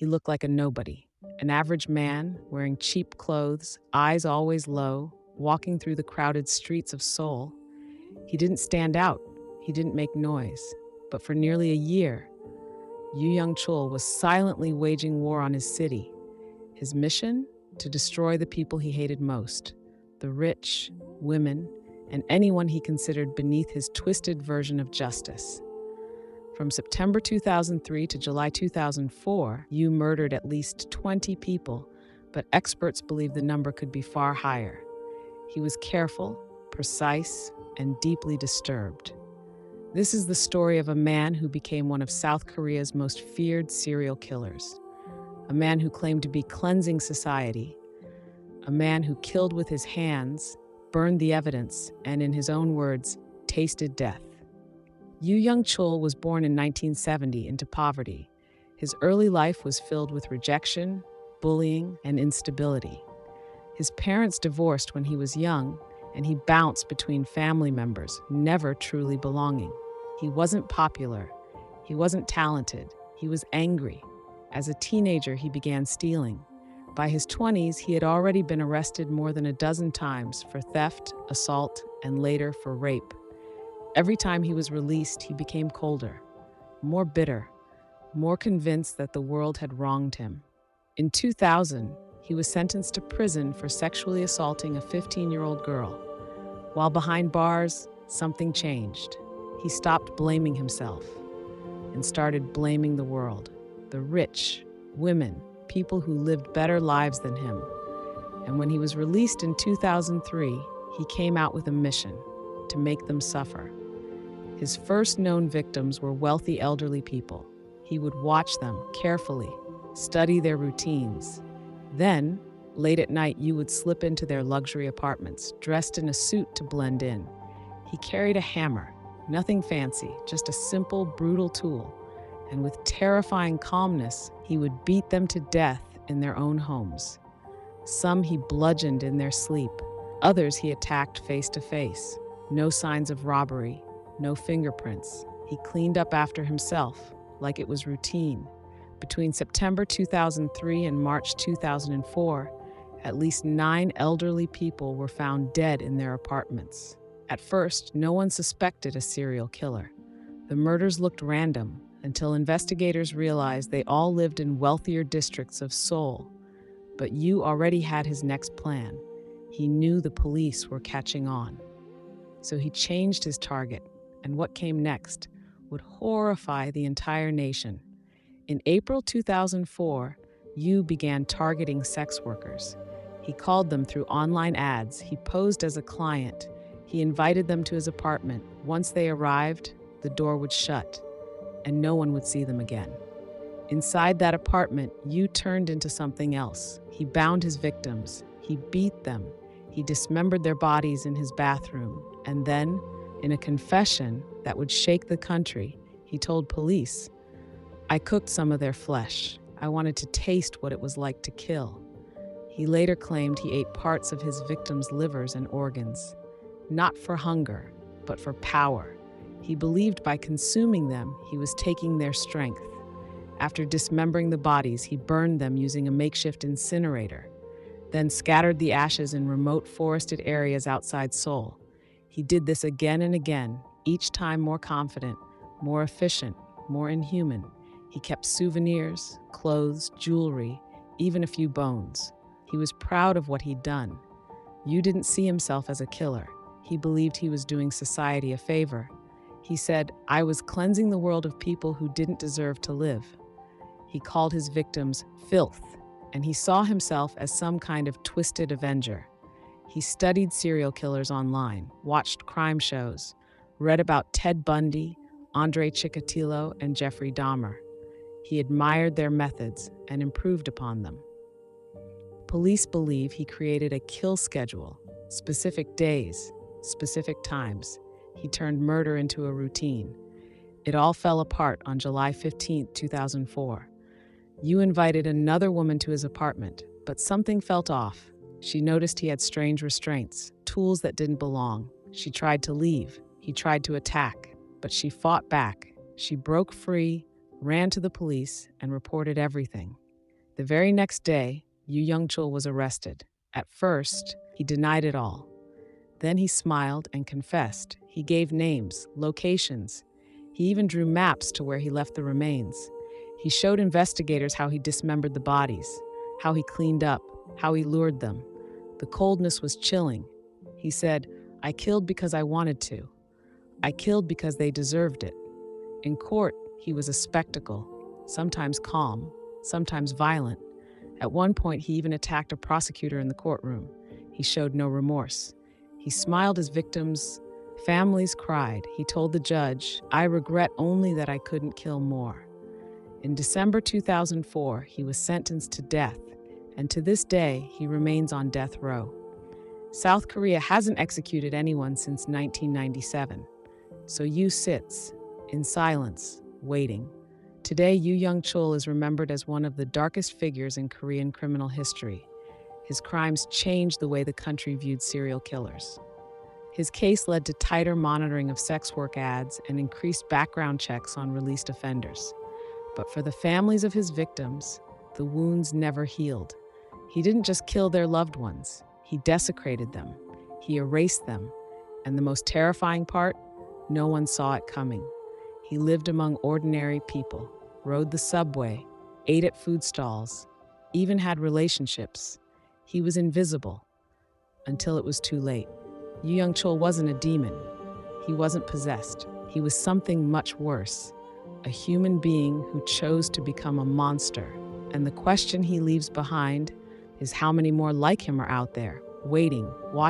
He looked like a nobody, an average man wearing cheap clothes, eyes always low, walking through the crowded streets of Seoul. He didn't stand out, he didn't make noise, but for nearly a year, Yoo Young-chul was silently waging war on his city. His mission? To destroy the people he hated most, the rich, women, and anyone he considered beneath his twisted version of justice. From September 2003 to July 2004, Yoo murdered at least 20 people, but experts believe the number could be far higher. He was careful, precise, and deeply disturbed. This is the story of a man who became one of South Korea's most feared serial killers. A man who claimed to be cleansing society. A man who killed with his hands, burned the evidence, and in his own words, tasted death. Yoo Young-chul was born in 1970 into poverty. His early life was filled with rejection, bullying, and instability. His parents divorced when he was young, and he bounced between family members, never truly belonging. He wasn't popular. He wasn't talented. He was angry. As a teenager, he began stealing. By his 20s, he had already been arrested more than a dozen times for theft, assault, and later for rape. Every time he was released, he became colder, more bitter, more convinced that the world had wronged him. In 2000, he was sentenced to prison for sexually assaulting a 15-year-old girl. While behind bars, something changed. He stopped blaming himself and started blaming the world, the rich, women, people who lived better lives than him. And when he was released in 2003, he came out with a mission: to make them suffer. His first known victims were wealthy elderly people. He would watch them carefully, study their routines. Then, late at night, you would slip into their luxury apartments, dressed in a suit to blend in. He carried a hammer, nothing fancy, just a simple, brutal tool. And with terrifying calmness, he would beat them to death in their own homes. Some he bludgeoned in their sleep. Others he attacked face to face. No signs of robbery, no fingerprints. He cleaned up after himself, like it was routine. Between September 2003 and March 2004, at least 9 elderly people were found dead in their apartments. At first, no one suspected a serial killer. The murders looked random until investigators realized they all lived in wealthier districts of Seoul. But Yoo already had his next plan. He knew the police were catching on. So he changed his target, and what came next would horrify the entire nation. In April 2004, Yoo began targeting sex workers. He called them through online ads. He posed as a client. He invited them to his apartment. Once they arrived, the door would shut, and no one would see them again. Inside that apartment, Yoo turned into something else. He bound his victims. He beat them. He dismembered their bodies in his bathroom. And then, in a confession that would shake the country, he told police, "I cooked some of their flesh. I wanted to taste what it was like to kill." He later claimed he ate parts of his victims' livers and organs, not for hunger, but for power. He believed by consuming them, he was taking their strength. After dismembering the bodies, he burned them using a makeshift incinerator, then scattered the ashes in remote forested areas outside Seoul. He did this again and again, each time more confident, more efficient, more inhuman. He kept souvenirs, clothes, jewelry, even a few bones. He was proud of what he'd done. Yoo didn't see himself as a killer. He believed he was doing society a favor. He said, "I was cleansing the world of people who didn't deserve to live." He called his victims filth, and he saw himself as some kind of twisted avenger. He studied serial killers online, watched crime shows, read about Ted Bundy, Andre Chikatilo, and Jeffrey Dahmer. He admired their methods and improved upon them. Police believe he created a kill schedule, specific days, specific times. He turned murder into a routine. It all fell apart on July 15, 2004. Yoo invited another woman to his apartment, but something felt off. She noticed he had strange restraints, tools that didn't belong. She tried to leave. He tried to attack, but she fought back. She broke free, ran to the police, and reported everything. The very next day, Yoo Young-chul was arrested. At first, he denied it all. Then he smiled and confessed. He gave names, locations. He even drew maps to where he left the remains. He showed investigators how he dismembered the bodies, how he cleaned up, how he lured them. The coldness was chilling. He said, "I killed because I wanted to. I killed because they deserved it." In court, he was a spectacle, sometimes calm, sometimes violent. At one point, he even attacked a prosecutor in the courtroom. He showed no remorse. He smiled as victims' families cried. He told the judge, "I regret only that I couldn't kill more." In December 2004, he was sentenced to death, and to this day, he remains on death row. South Korea hasn't executed anyone since 1997, so Yoo sits, in silence, waiting. Today, Yoo Young-chul is remembered as one of the darkest figures in Korean criminal history. His crimes changed the way the country viewed serial killers. His case led to tighter monitoring of sex work ads and increased background checks on released offenders. But for the families of his victims, the wounds never healed. He didn't just kill their loved ones, he desecrated them, he erased them, and the most terrifying part, no one saw it coming. He lived among ordinary people, rode the subway, ate at food stalls, even had relationships. He was invisible until it was too late. Yoo Young-chul wasn't a demon. He wasn't possessed. He was something much worse, a human being who chose to become a monster. And the question he leaves behind is how many more like him are out there, waiting, watching.